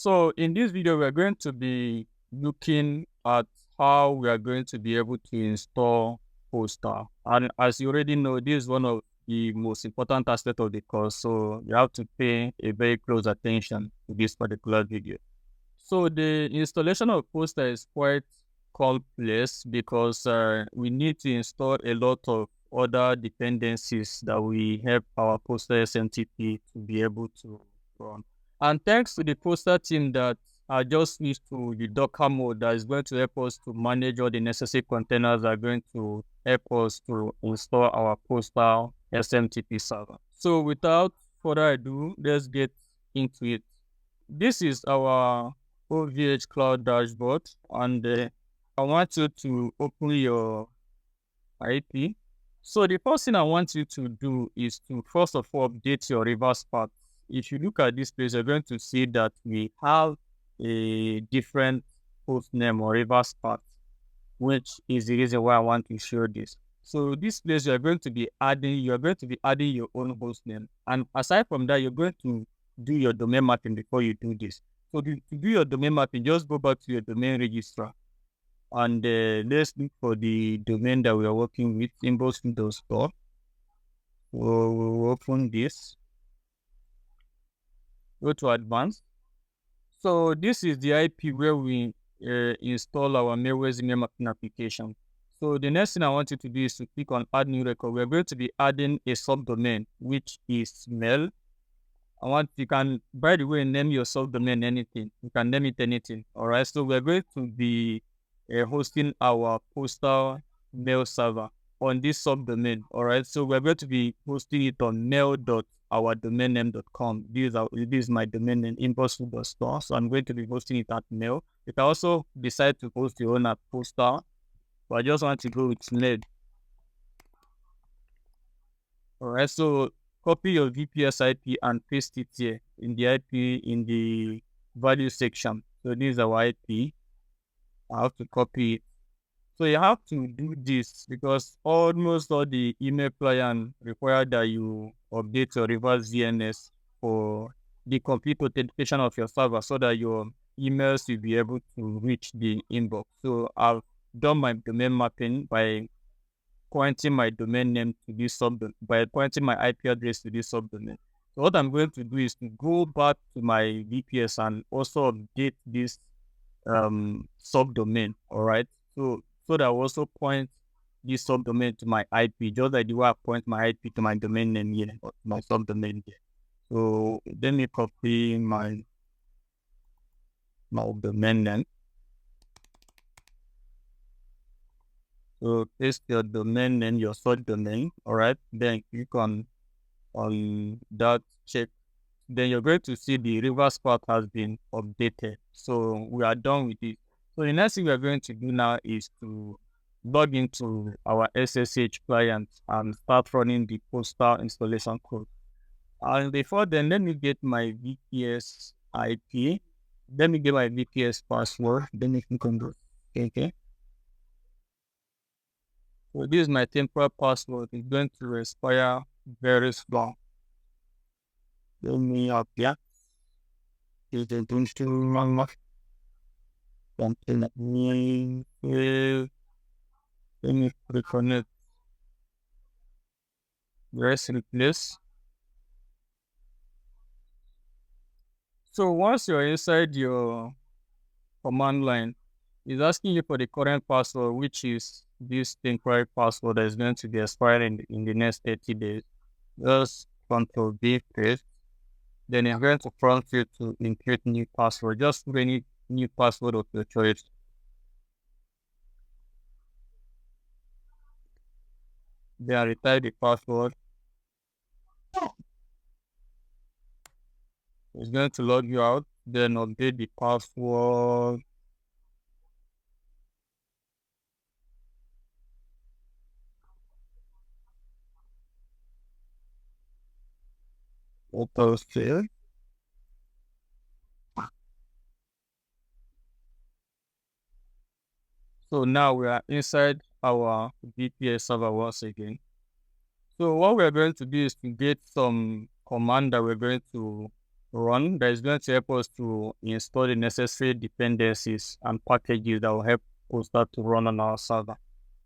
So in this video, we are going to be looking at how we are going to be able to install Postal. And as you already know, this is one of the most important aspects of the course. So you have to pay a very close attention to this particular video. So the installation of Postal is quite complex because we need to install a lot of other dependencies that will help our Postal smtp to be able to run. And thanks to the Postal team that I just switched to the Docker mode that is going to help us to manage all the necessary containers that are going to help us to install our Postal smtp server. So without further ado, let's get into it. This is our OVH Cloud dashboard, and I want you to open your IP. So the first thing I want you to do is to first of all update your reverse path. If you look at this place, you're going to see that we have a different host name or reverse path, which is the reason why I want to show this. So this place you're going to be adding your own host name, and aside from that, you're going to do your domain mapping before you do this. So to do your domain mapping, just go back to your domain registrar, and let's look for the domain that we are working with, inbox.store. We'll open this, go to advanced. So this is the IP where we install our Mailways email mapping application. So the next thing I want you to do is to click on add new record. We're going to be adding a subdomain, which is mail. You can, by the way, name your subdomain anything. You can name it anything. All right. So we're going to be hosting our Postal mail server on this subdomain. All right. So we're going to be hosting it on mail.ourdomainname.com. This is my domain name, inbox.store. So I'm going to be hosting it at mail. You can also decide to host your own at Postal, but I just want to go with mail. All right. So copy your VPS IP and paste it here in the IP in the value section. So this is our IP. I have to copy it. So you have to do this because almost all the email clients require that you update your reverse DNS for the complete authentication of your server so that your emails will be able to reach the inbox. So I've done my domain mapping by pointing my domain name to this subdomain, by pointing my IP address to this subdomain. So what I'm going to do is to go back to my VPS and also update this subdomain. All right. So that I also point this subdomain to my IP, just like the way I point my IP to my domain name here, or my subdomain here. So let me copy my domain name. So paste your domain name, your subdomain. All right. Then click on that check. Then you're going to see the reverse path has been updated. So we are done with it. So the next thing we are going to do now is to log into our SSH client and start running the Postal installation code. And before then, let me get my VPS IP. Let me get my VPS password. Then you can convert. Okay. So this is my temporary password. It's going to expire very long. Let me up here. Is the doing still wrong? Something let me reconnect. Rest in place. So once you're inside your command line, it's asking you for the current password, which is this temporary password that is going to be expiring in the next 30 days. Just Ctrl V paste. Then it's going to prompt you to include new password. Just put any new password of your choice. Then retype the password. It's going to log you out. Then update the password. Autofill. So now we are inside our VPS server once again. So what we're going to do is to get some command that we're going to run, that is going to help us to install the necessary dependencies and packages that will help Postal to run on our server.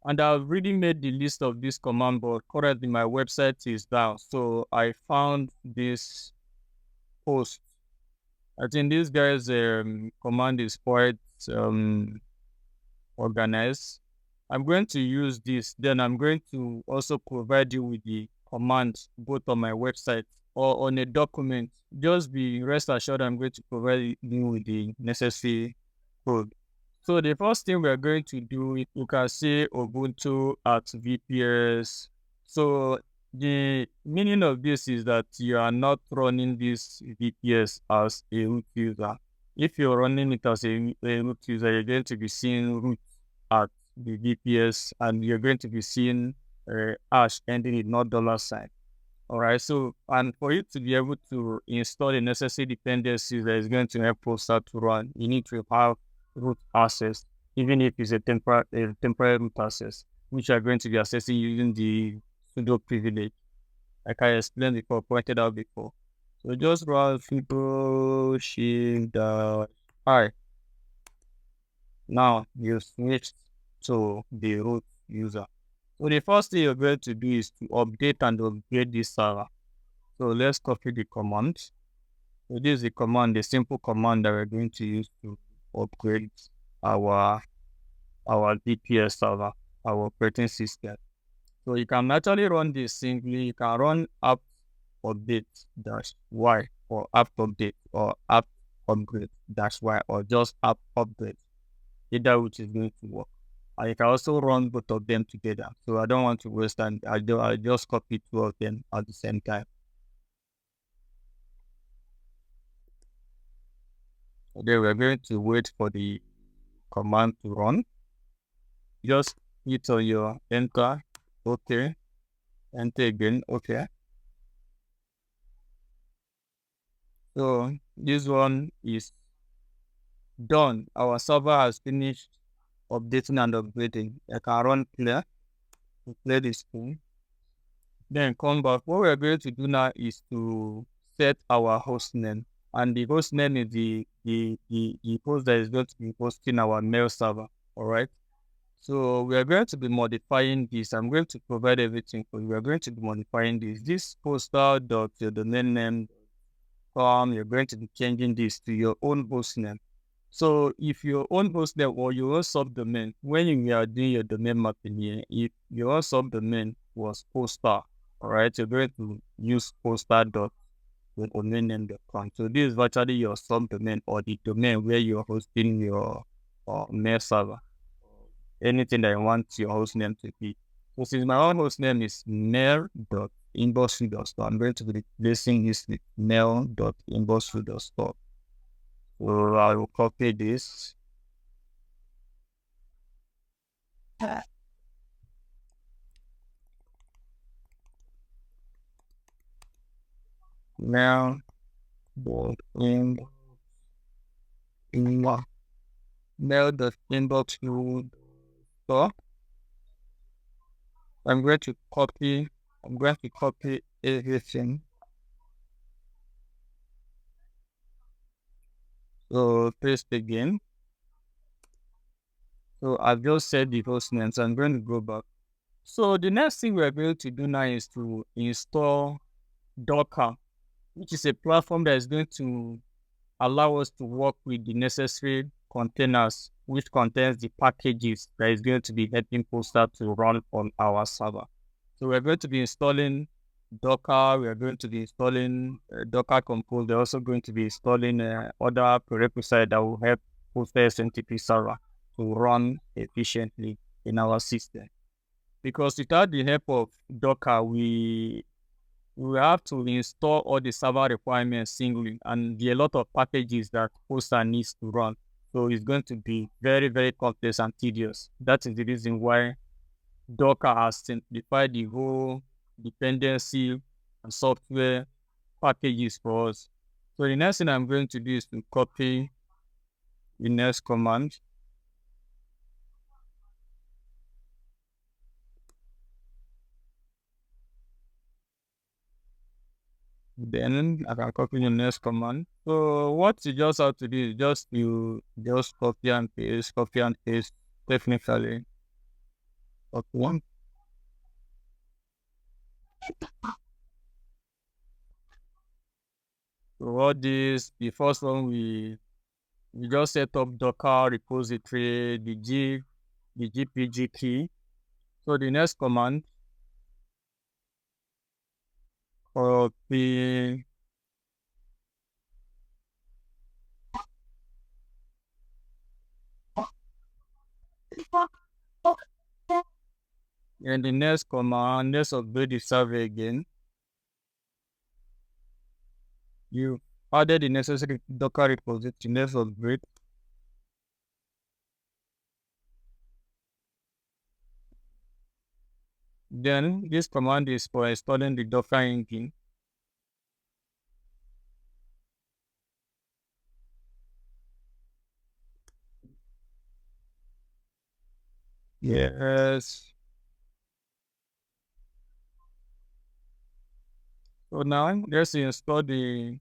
And I've already made the list of this command, but currently my website is down. So I found this post. I think this guy's command is quite organized. I'm going to use this. Then I'm going to also provide you with the commands both on my website or on a document. Just be rest assured I'm going to provide you with the necessary code. So the first thing we're going to do, you can see Ubuntu at VPS. So the meaning of this is that you are not running this VPS as a root user. If you're running it as a root user, you're going to be seeing root at the VPS, and you're going to be seeing hash ending in not $sign. All right. So, and for you to be able to install the necessary dependencies that is going to help Postal to run, you need to have root access, even if it's a temporary root access, which are going to be accessing using the sudo privilege, like I explained before, pointed out before. So just run sudo shift I. Now you switch to the root user. So the first thing you're going to do is to update and upgrade this server. So let's copy the command. So this is the command, the simple command that we're going to use to upgrade our VPS server, our operating system. So you can actually run this simply. You can run apt update dash y or apt update or apt upgrade dash y or just apt upgrade, either which is going to work. And you can also run both of them together. So I don't want to waste time. I just copy two of them at the same time. Okay, we're going to wait for the command to run. Just hit on your enter. Okay. Enter again. Okay. So this one is done. Our server has finished updating and upgrading. I can run clear to clear the screen. Then come back. What we're going to do now is to set our host name. And the host name is the host that is going to be hosting our mail server. All right. So we are going to be modifying this. I'm going to provide everything for you. We are going to be modifying this. This postal.domain name, you're going to be changing this to your own host name. So if your own host name or your own subdomain, when you are doing your domain mapping here, if your own subdomain was Postal, all right, you're going to use postal.domain.com. So this is virtually your subdomain or the domain where you're hosting your mail server, anything that you want your host name to be. So since my own host name is mail.inboxfood.store, I'm going to be replacing this with mail.inboxfood.store. So I will copy this. Mail dot inbox store. I'm going to copy everything. So paste again. So I've just said the host name, so I'm going to go back. So the next thing we're going to do now is to install Docker, which is a platform that is going to allow us to work with the necessary containers, which contains the packages that is going to be helping Postal to run on our server. So we're going to be installing Docker. We are going to be installing Docker Compose. We're also going to be installing other prerequisites that will help Postal smtp server to run efficiently in our system. Because without the help of Docker, we have to install all the server requirements singly, and there are a lot of packages that Postal needs to run. So it's going to be very, very complex and tedious. That is the reason why Docker has simplified the whole dependency and software packages for us. So the next thing I'm going to do is to copy the next command. Then I can copy the next command. So what you just have to do is just copy and paste technically. Okay. So what this the first one we just set up Docker repository, the GPG key. So the next command, copy, and the next command, let's upgrade the server again. You added the necessary Docker repository, let's upgrade. Then this command is for installing the Docker engine. Yes. So now let's install the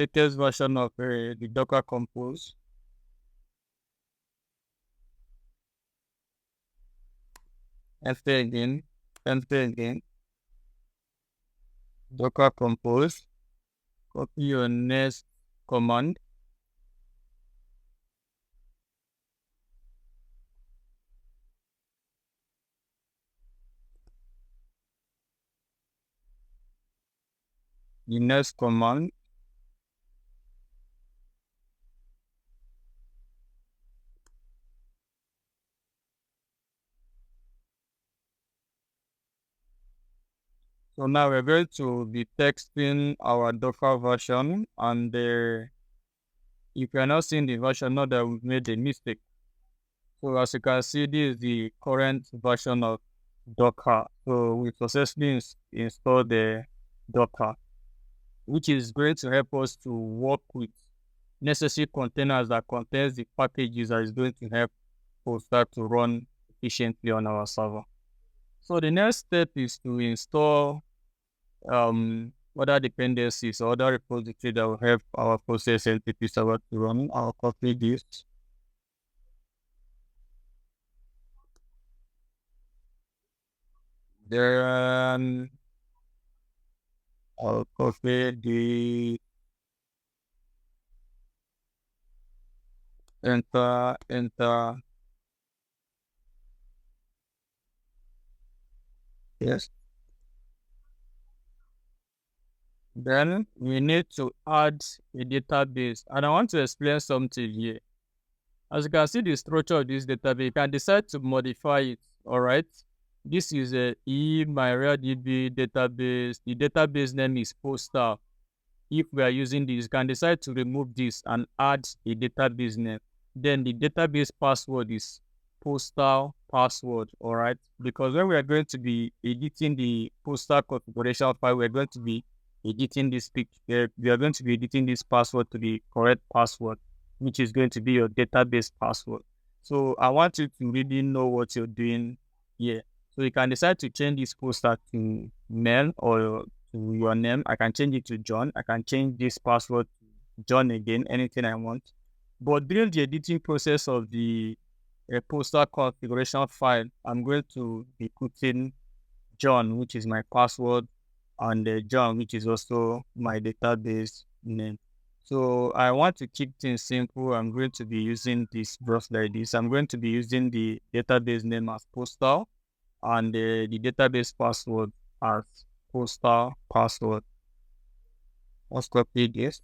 latest version of the Docker Compose. Enter again, enter again. Docker Compose. Copy your next command. The next command. So now we're going to be texting our Docker version, and if you're not seeing the version, know that we've made a mistake. So as you can see, this is the current version of Docker. So we successfully installed the Docker, which is going to help us to work with necessary containers that contains the packages that is going to help Postal to run efficiently on our server. So the next step is to install other dependencies or other repository that will help our Postal smtp server to run. I'll copy this. Then I'll copy the enter. Yes. Then we need to add a database. And I want to explain something here. As you can see the structure of this database, you can decide to modify it. All right. This is a MyRealDB database. The database name is Postal. If we are using this, you can decide to remove this and add a database name. Then the database password is Postal password. All right. Because when we are going to be editing the Postal configuration file, we're going to be editing this picture. We are going to be editing this password to the correct password, which is going to be your database password. So I want you to really know what you're doing here. So you can decide to change this Postal to Mel or to your name. I can change it to John. I can change this password to John again, anything I want. But during the editing process of the Postal configuration file, I'm going to be putting John, which is my password, and John, which is also my database name. So I want to keep things simple. I'm going to be using this brush like this. I'm going to be using the database name as Postal and the database password as Postal password. Let's copy this.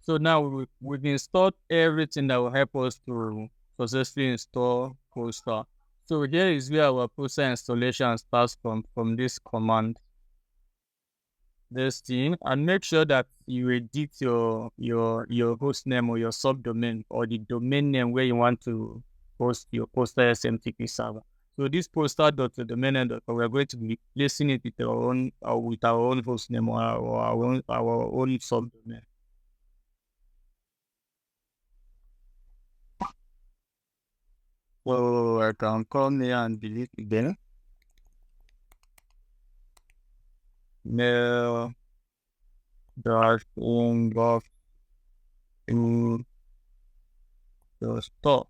So now we've installed everything that will help us to successfully install Postal. So here is where our Postal installation starts from this command, this thing, and make sure that you edit your host name or your subdomain or the domain name where you want to host your Postal SMTP server. So this postal.domain.com, we're going to be placing it with our own host name or our own subdomain. So I can come here and delete again. Mail dash inbox to the store.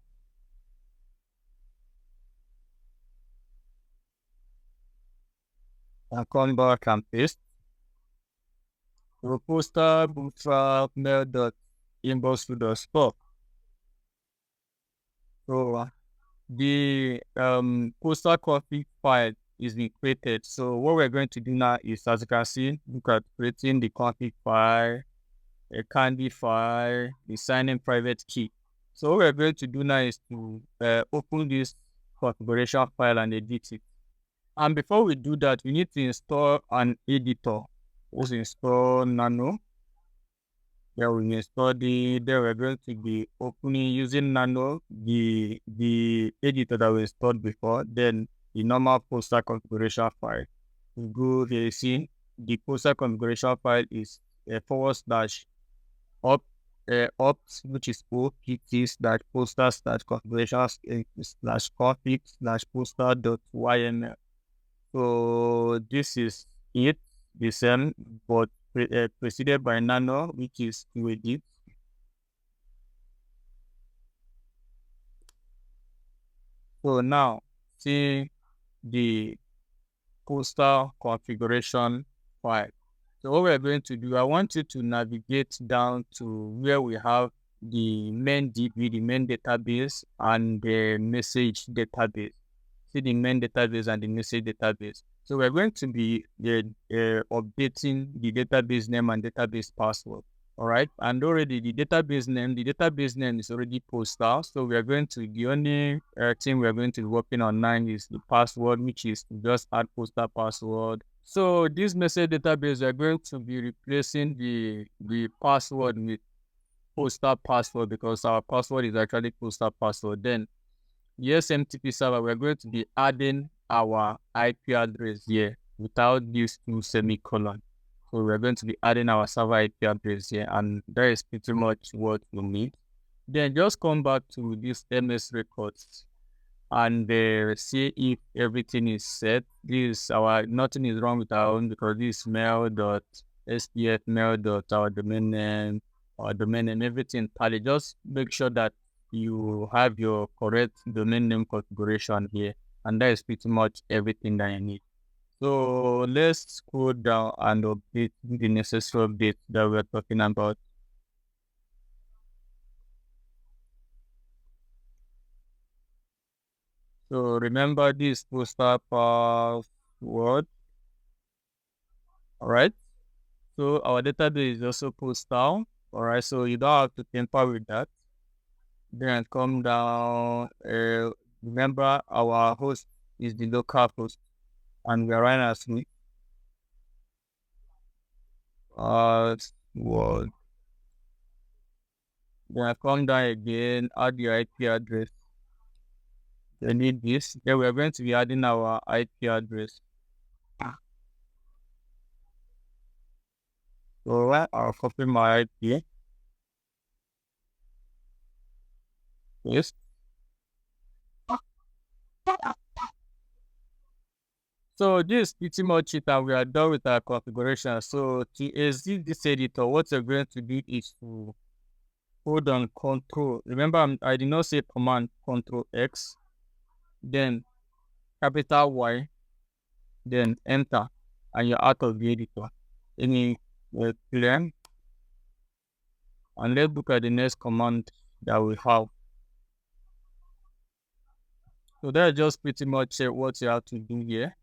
I come back and paste. So postal bootstrap mail dot inbox to the store. So the postal config file is being created. So what we're going to do now is, as you can see, look at creating the config file, a candy file, the sign-in private key. So what we're going to do now is to open this configuration file and edit it. And before we do that, we need to install an editor. Let's install Nano. Yeah, we install then we're going to be opening using Nano, the editor that we installed before, then the normal poster configuration file. We go here, see the poster configuration file is a forward slash up ops, which is opt slash poster slash configuration slash config slash poster dot yml. So this is it, the same, but preceded by Nano, which is to edit. So now, see the poster configuration file. So what we're going to do, I want you to navigate down to where we have the main DB, the main database, and the message database. See the main database and the message database. So we're going to be updating the database name and database password. All right, and already the database name is already Postal. So we are going to, the only thing we are going to be working on now is the password, which is to just add Postal password. So this message database, we are going to be replacing the password with Postal password, because our password is actually Postal password. Then the smtp server, we're going to be adding our IP address here without these two semicolon. So we're going to be adding our server IP address here, and that is pretty much what we need. Then just come back to this MS records and see if everything is set. This our nothing is wrong with our own, because this mail.spf mail.our domain name, everything tally. Just make sure that you have your correct domain name configuration here, and that is pretty much everything that you need. So let's scroll down and update the necessary updates that we're talking about. So remember this poster password. All right. So our database is also Postal. All right. So you don't have to tamper with that. Then come down. Remember our host is the local host, and we are running as we word. Then I come down again, add your IP address. They need this. Then we are going to be adding our IP address. So I'll copy my IP. Yes. So this is pretty much it, and we are done with our configuration. So to exit this editor, what you're going to do is to hold on Control. Remember, I did not say Command, Control X, then capital Y, then Enter, and you're out of the editor. Any clear? And let's look at the next command that we have. So that's just pretty much what you have to do here.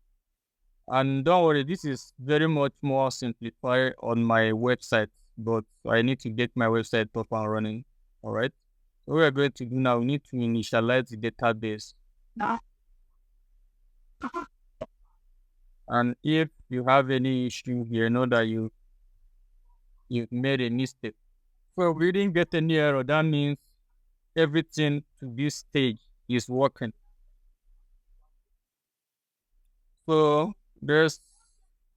And don't worry, this is very much more simplified on my website, but I need to get my website up and running. All right. So what we're going to do now, we need to initialize the database. And if you have any issue here, know that you've made a mistake. So we didn't get any error. That means everything to this stage is working. So let's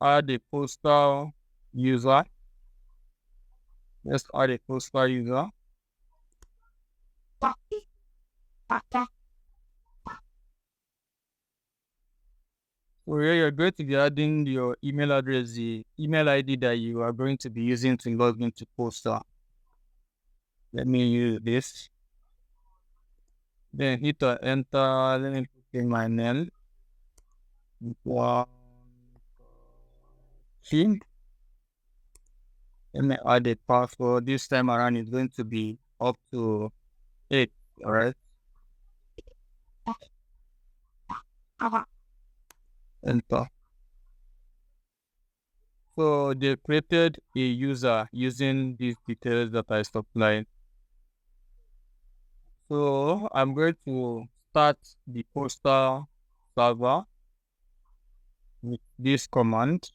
add a postal user. Let's add a postal user. So here you're going to be adding your email address, the email ID that you are going to be using to log into Postal. Let me use this. Then hit enter. Let me put in my name. One, two. Let me add a password. This time around it's going to be up to 8. All right. Enter. So they created a user using these details that I supplied. So I'm going to start the Postal server with this command.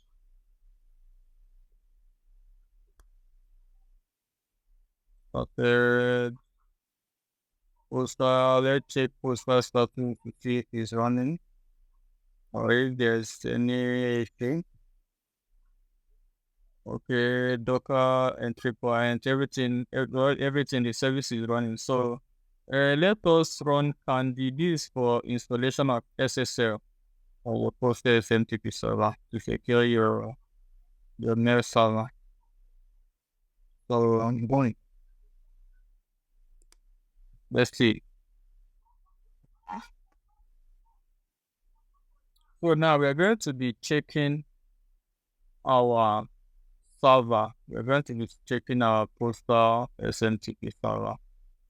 Started Postal. Let's check Postal status to see if it's running or if there's anything. Okay, Docker entry point, everything, the service is running. So let us run Candy. This for installation of SSL or Postal smtp server to secure your mail server. So I'm going. Let's see. So now we're going to be checking our server. We're going to be checking our Postal smtp server.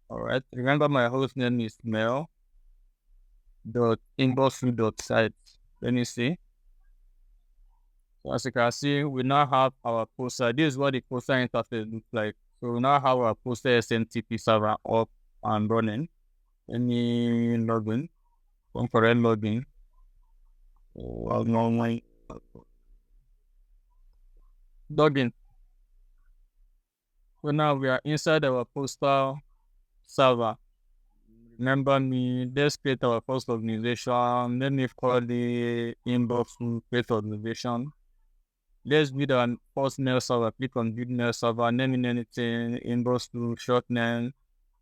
All right. Remember, my host name is mail.inbox.site. Let me see. So as you can see, we now have our Postal. This is what the Postal interface looks like. So we now have our Postal SMTP server up and running. Let me log in. Correct login. Well, normally login. So now we are inside our Postal server. Remember me, let's create our first organization. Let me call the inbox to create organization. Let's build our first mail server. Click on build mail server, name in anything, inbox to short name,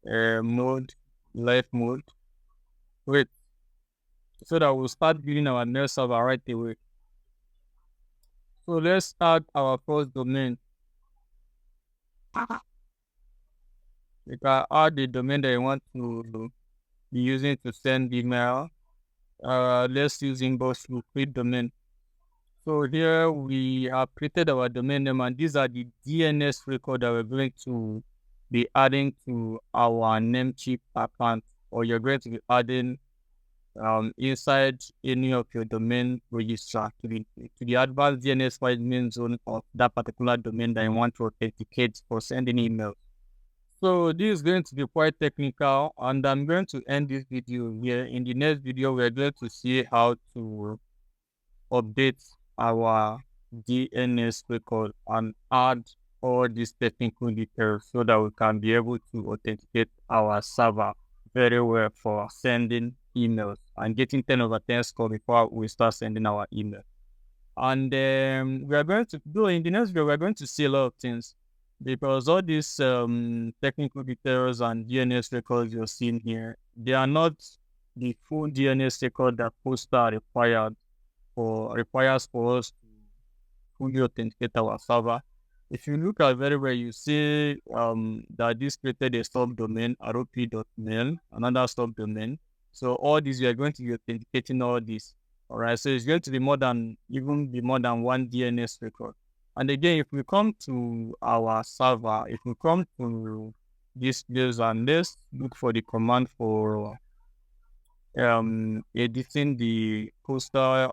mode, live mode. Wait. So that we'll start building our mail server right away. So let's add our first domain. You can add the domain that you want to be using to send email. Let's use inbox to create domain. So here we have created our domain name, and these are the DNS record that we're going to be adding to our Namecheap account, or you're going to be adding inside any of your domain register to the advanced DNS management zone of that particular domain that you want to authenticate for sending emails. So this is going to be quite technical, and I'm going to end this video here. In the next video, we're going to see how to update our DNS record and add all these technical details so that we can be able to authenticate our server very well for sending emails and getting 10 over 10 score before we start sending our email. And we are going to do in the next video, we're going to see a lot of things, because all these technical details and DNS records you're seeing here, they are not the full DNS record that Postal requires for us to fully authenticate our server. If you look at very well, you see that this created a subdomain, rop.mail, another subdomain. So all these, we are going to be authenticating all this. All right, so it's going to be more than one DNS record. And again, if we come to our server, if we come to this place and let's look for the command for editing the Postal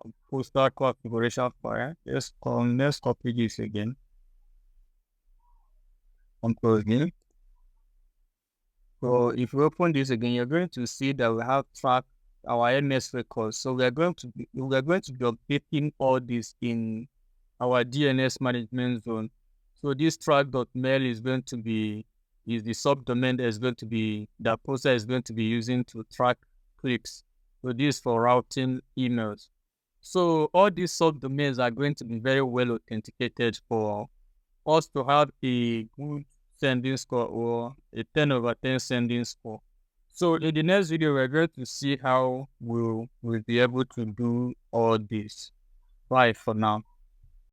configuration file. Let's copy this again. Control again. So if we open this again, you're going to see that we have tracked our MS records. So we're going to be updating all this in our DNS management zone. So this track.mail is the subdomain that Postal is going to be using to track clicks. So this is for routing emails. So all these subdomains are going to be very well authenticated for us to have a good sending score or a 10 over 10 sending score. So in the next video, we're going to see how we'll be able to do all this. Bye for now.